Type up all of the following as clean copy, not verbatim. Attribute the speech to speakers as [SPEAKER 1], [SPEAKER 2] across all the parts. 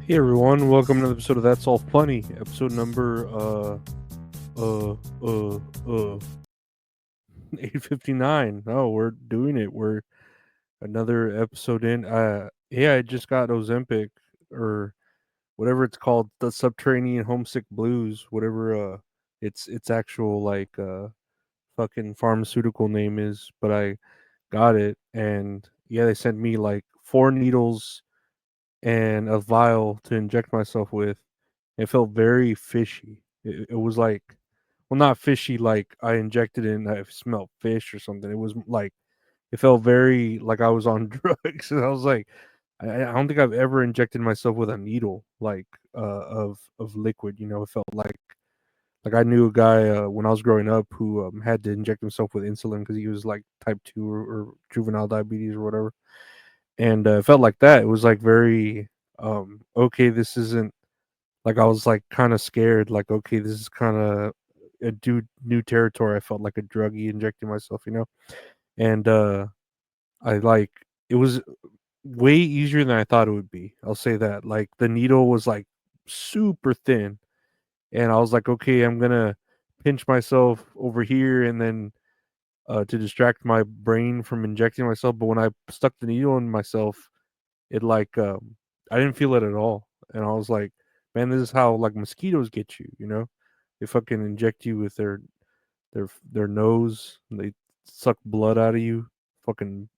[SPEAKER 1] Hey everyone, welcome to another episode of That's All Funny, episode number uh uh uh 859. No, we're doing it. We're another episode in. Yeah, I just got Ozempic or whatever it's called, the Subterranean Homesick Blues, whatever its actual fucking pharmaceutical name is, but I got it and yeah, they sent me like 4 needles and a vial to inject myself with. It felt very fishy. It was like, well, not fishy like I injected it and I smelled fish or something. It was like it felt very like I was on drugs. And I was like, I don't think I've ever injected myself with a needle like of liquid. You know, it felt like I knew a guy when I was growing up who had to inject himself with insulin because he was like type 2 or juvenile diabetes or whatever, and it felt like that. It was like very okay. This isn't like I was like kind of scared. Like okay, this is kind of a new territory. I felt like a druggie injecting myself, and I like it was way easier than I thought it would be. I'll say that. Like the needle was like super thin, and I was like, okay, I'm gonna pinch myself over here, and then to distract my brain from injecting myself. But when I stuck the needle in myself, it like I didn't feel it at all, and I was like, man, this is how like mosquitoes get you. They fucking inject you with their nose. And they suck blood out of you. Fucking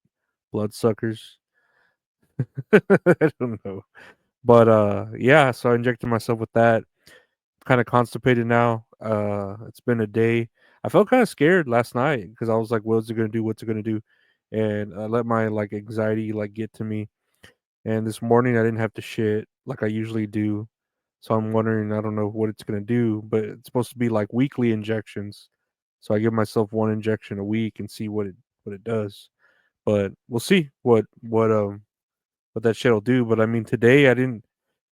[SPEAKER 1] blood suckers. I don't know. But yeah, so I injected myself with that. Kind of constipated now. It's been a day. I felt kind of scared last night because I was like, what's it gonna do? What's it gonna do? And I let my like anxiety like get to me. And this morning I didn't have to shit like I usually do. So I'm wondering, I don't know what it's gonna do, but it's supposed to be like weekly injections. So I give myself one injection a week and see what it does. But we'll see what that shit'll do. But I mean, today I didn't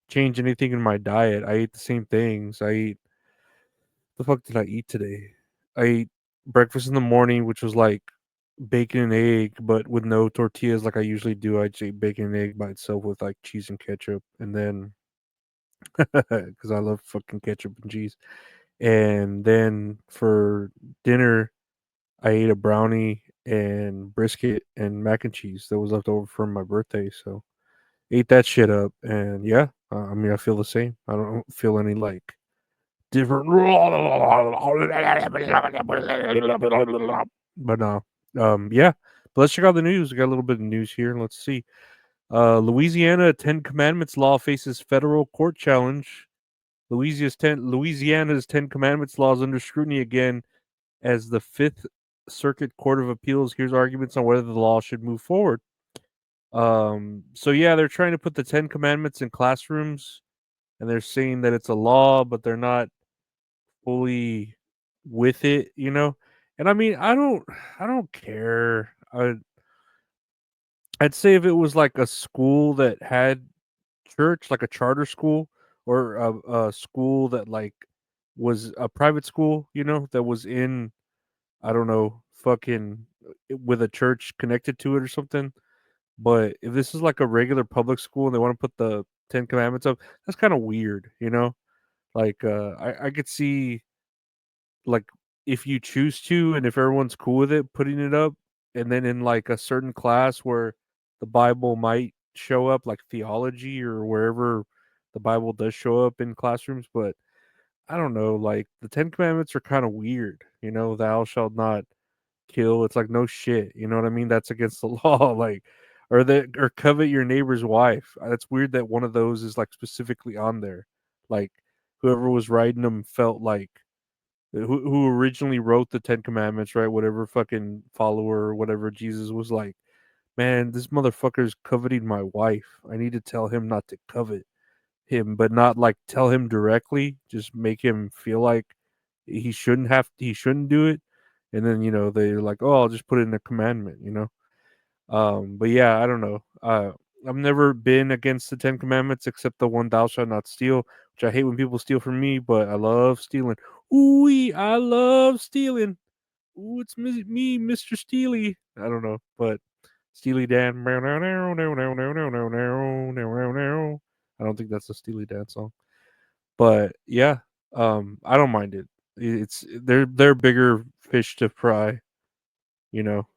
[SPEAKER 1] change anything in my diet. I ate the same things. The fuck did I eat today? I ate breakfast in the morning, which was like bacon and egg, but with no tortillas like I usually do. I just ate bacon and egg by itself with like cheese and ketchup, and then because I love fucking ketchup and cheese. And then for dinner, I ate a brownie and brisket and mac and cheese that was left over from my birthday. So ate that shit up, and yeah, I mean I feel the same. I don't feel any like different. But yeah. But let's check out the news. We got a little bit of news here. Let's see. Louisiana Ten Commandments law faces federal court challenge. Louisiana's Ten Commandments law is under scrutiny again as the Fifth Circuit Court of Appeals hears arguments on whether the law should move forward. So yeah, they're trying to put the Ten Commandments in classrooms, and they're saying that it's a law, but they're not fully with it. And I mean, I don't care. I'd say if it was like a school that had church, like a charter school, or a school that like was a private school, that was in, I don't know, fucking with a church connected to it or something. But if this is like a regular public school and they want to put the Ten Commandments up, that's kind of weird. Like I could see like if you choose to and if everyone's cool with it, putting it up, and then in like a certain class where the Bible might show up, like theology or wherever the Bible does show up in classrooms. But I don't know, like the Ten Commandments are kind of weird. Thou shalt not kill. It's like no shit. You know what I mean? That's against the law. Like, or covet your neighbor's wife. That's weird that one of those is like specifically on there. Like whoever was writing them felt like who originally wrote the Ten Commandments, right? Whatever fucking follower or whatever Jesus was like, man, this motherfucker's coveting my wife. I need to tell him not to covet him, but not like tell him directly. Just make him feel like he shouldn't do it. And then they're like, oh, I'll just put it in a commandment. But yeah, I don't know. I've never been against the Ten Commandments except the one thou shalt not steal, which I hate when people steal from me, but I love stealing. Ooh, I love stealing. Ooh, it's me, Mr. Steely. I don't know, but Steely Dan. I don't think that's a Steely Dan song. But yeah, I don't mind it. It's they're bigger fish to fry, you know,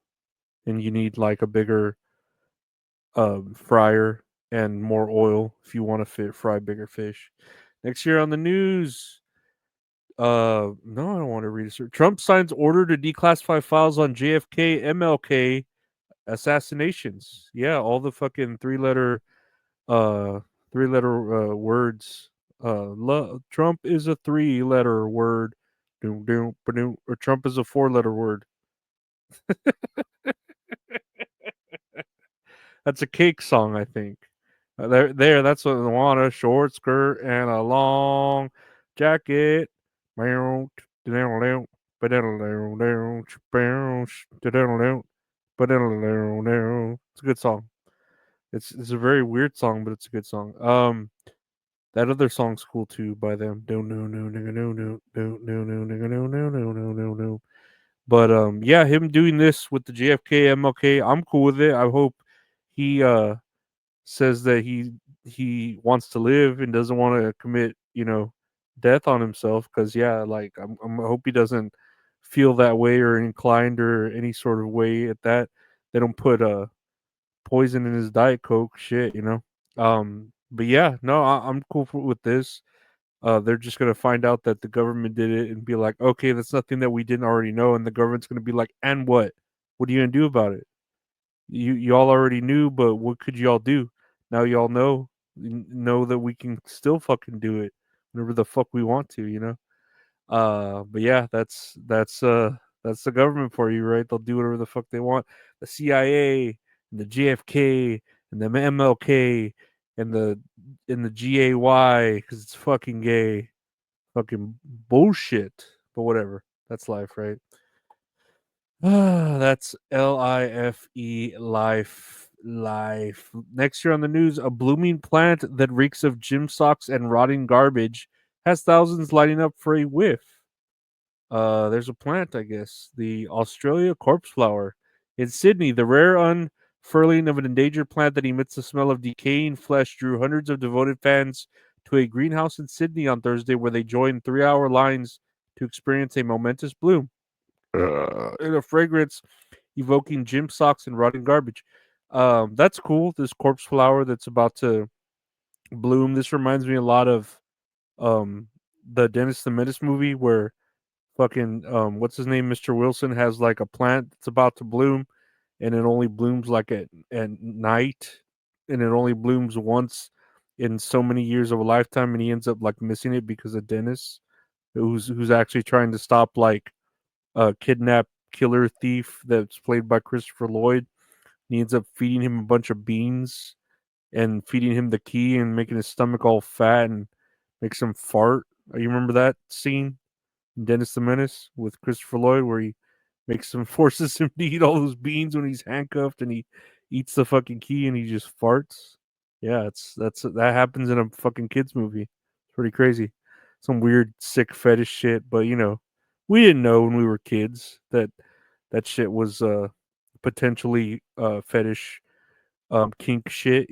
[SPEAKER 1] and you need like a bigger fryer and more oil if you want to fry bigger fish. Next year on the news, no, I don't want to read it. Trump signs order to declassify files on JFK, MLK assassinations. Yeah, all the fucking uh, words. Trump is a 3-letter word. Doom, doom, ba-doom, or Trump is a 4-letter word. That's a Cake song, I think. There. That's what I want, a short skirt and a long jacket. It's a good song. It's a very weird song, but it's a good song. That other song's cool too by them. Don't no no nigga no no no no no nigga no no no no no no. But yeah, him doing this with the JFK MLK, I'm cool with it. I hope he says that he wants to live and doesn't want to commit, death on himself. Because yeah, like I hope he doesn't feel that way or inclined or any sort of way at that. They don't put poison in his diet coke. Shit. But yeah, no, I'm cool with this. They're just gonna find out that the government did it and be like, okay, that's nothing that we didn't already know, and the government's gonna be like, and what? What are you gonna do about it? Y'all already knew, but what could y'all do? Now y'all know that we can still fucking do it whenever the fuck we want to. But yeah, that's the government for you, right? They'll do whatever the fuck they want. The CIA and the JFK and the MLK and the GAY because it's fucking gay, fucking bullshit. But whatever, that's life, right? That's LIFE, life. Next year on the news, a blooming plant that reeks of gym socks and rotting garbage has thousands lining up for a whiff. There's a plant, I guess, the Australia corpse flower. In Sydney, the rare unfurling of an endangered plant that emits the smell of decaying flesh drew hundreds of devoted fans to a greenhouse in Sydney on Thursday, where they joined 3-hour lines to experience a momentous bloom. In a fragrance evoking gym socks and rotting garbage. That's cool. This corpse flower that's about to bloom. This reminds me a lot of um the Dennis the Menace movie where fucking what's his name, Mr. Wilson has like a plant that's about to bloom, and it only blooms like at night, and it only blooms once in so many years of a lifetime, and he ends up like missing it because of Dennis, who's actually trying to stop like a kidnap killer thief that's played by Christopher Lloyd. He ends up feeding him a bunch of beans and feeding him the key and making his stomach all fat and makes him fart. You remember that scene in Dennis the Menace with Christopher Lloyd where he makes him forces him to eat all those beans when he's handcuffed and he eats the fucking key and he just farts. Yeah, that happens in a fucking kids movie. It's pretty crazy. Some weird sick fetish shit, but we didn't know when we were kids that that shit was potentially fetish kink shit,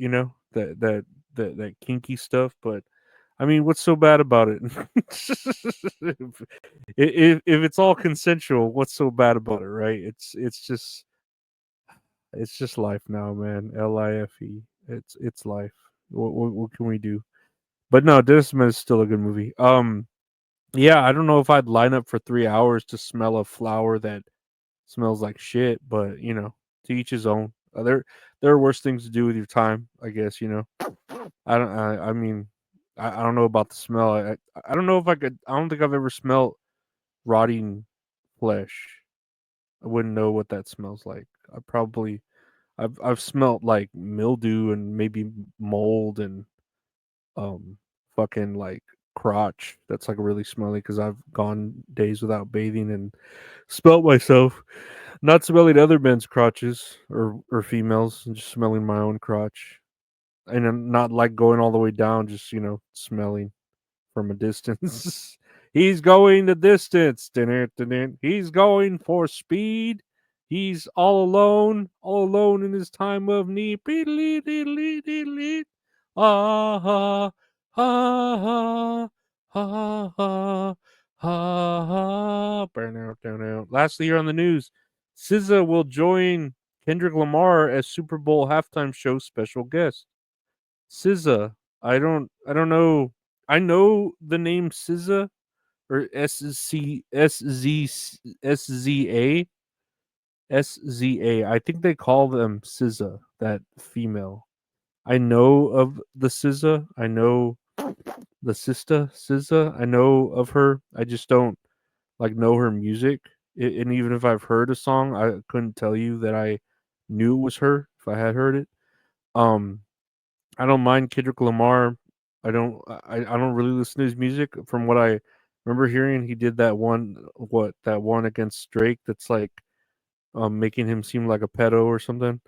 [SPEAKER 1] that kinky stuff, but I mean, what's so bad about it? If it's all consensual, what's so bad about it, right? It's just life now, man. Life. It's life. What can we do? But no, Discman is still a good movie. Yeah, I don't know if I'd line up for 3 hours to smell a flower that smells like shit, but to each his own. There are worse things to do with your time, I guess. I mean, I don't know about the smell. I don't know if I could. I don't think I've ever smelled rotting flesh. I wouldn't know what that smells like. I've smelt like mildew and maybe mold and um fucking like crotch. That's like really smelly because I've gone days without bathing and smelt myself. Not smelling other men's crotches or females, and just smelling my own crotch. And I'm not like going all the way down, just smelling from a distance. He's going the distance. He's going for speed. He's all alone in his time of need. Ah ha ha ha ha ha ha ha. Burn out, down out. Lastly, here on the news, SZA will join Kendrick Lamar as Super Bowl halftime show special guest. SZA, I don't know. I know the name SZA or SZA. I think they call them SZA, that female. I know of the SZA. I know the sister SZA. I know of her. I just don't like know her music. And even if I've heard a song, I couldn't tell you that I knew it was her if I had heard it. Um, I don't mind Kendrick Lamar. I don't really listen to his music. From what I remember hearing, he did that one against Drake that's like making him seem like a pedo or something.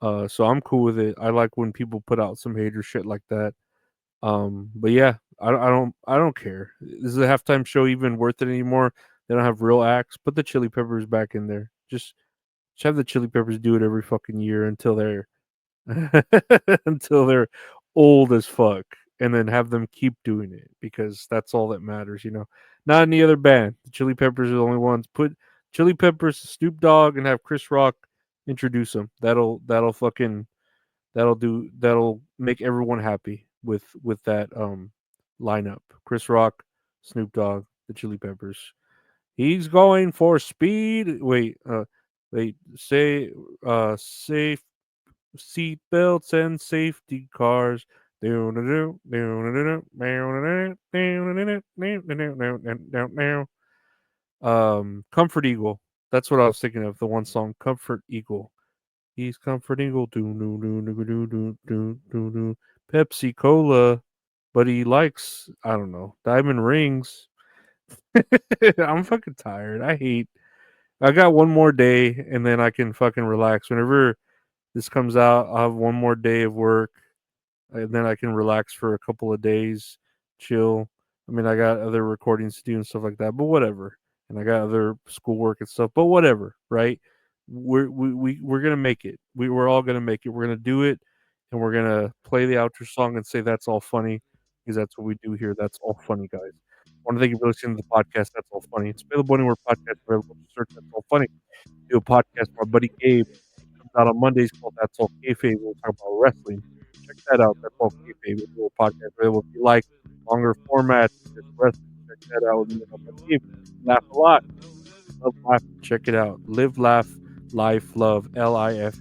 [SPEAKER 1] So I'm cool with it. I like when people put out some hater shit like that. But yeah, I don't care. Is the halftime show even worth it anymore? They don't have real acts. Put the Chili Peppers back in there. Just have the Chili Peppers do it every fucking year until they're until they're old as fuck, and then have them keep doing it because that's all that matters, you know. Not any other band. The Chili Peppers are the only ones. Put Chili Peppers, Snoop Dogg, and have Chris Rock introduce them. That'll make everyone happy with that lineup. Chris Rock, Snoop Dogg, the Chili Peppers. He's going for speed. Wait, say safe seat belts and safety cars. Comfort Eagle. That's what I was thinking of. The one song, Comfort Eagle. He's Comfort Eagle. Pepsi Cola, but he likes, I don't know, diamond rings. I'm fucking tired. I got one more day and then I can fucking relax. Whenever this comes out, I'll have one more day of work and then I can relax for a couple of days, chill. I mean, I got other recordings to do and stuff like that, but whatever. And I got other schoolwork and stuff, but whatever, right? We're gonna make it. We're all gonna make it. We're gonna do it, and we're gonna play the outro song and say that's all funny because that's what we do here. That's all funny, guys. I want to thank you for listening to the podcast. That's all funny. It's available anywhere podcasts are available. Just search that's all funny. Do a podcast with my buddy Gabe comes out on Mondays called That's All Kayfabe. We'll talk about wrestling. Check that out. That's All Kayfabe. We'll do a podcast available if you like longer formats, just wrestling. Check that out. And, my team, laugh a lot. Love life. Check it out. Live, laugh, life, love. LIFE.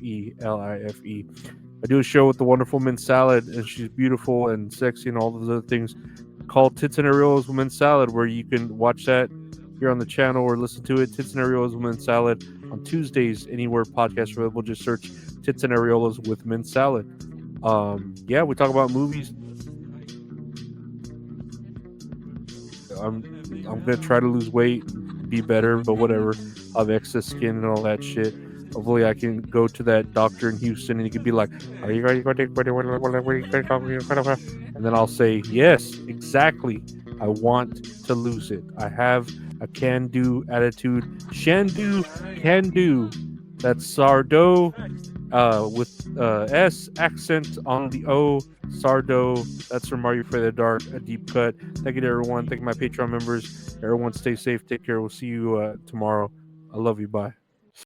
[SPEAKER 1] I do a show with the wonderful Mint Salad, and she's beautiful and sexy and all those other things called Tits and Areolas with Mint Salad, where you can watch that here on the channel or listen to it. Tits and Areolas with Mint Salad on Tuesdays, anywhere podcasts are available. Just search Tits and Areolas with Mint Salad. Yeah, we talk about movies. I'm I'm gonna try to lose weight and be better, but whatever. I have excess skin and all that shit. Hopefully, I can go to that doctor in Houston and he could be like, "Are you going to take?" And then I'll say, "Yes, exactly. I want to lose it. I have a can-do attitude. Shandu can do. That's Sardo with S accent on the O. Sardo. That's from Are You Afraid of the Dark? A deep cut. Thank you to everyone. Thank you, my Patreon members. Everyone, stay safe. Take care. We'll see you tomorrow. I love you. Bye.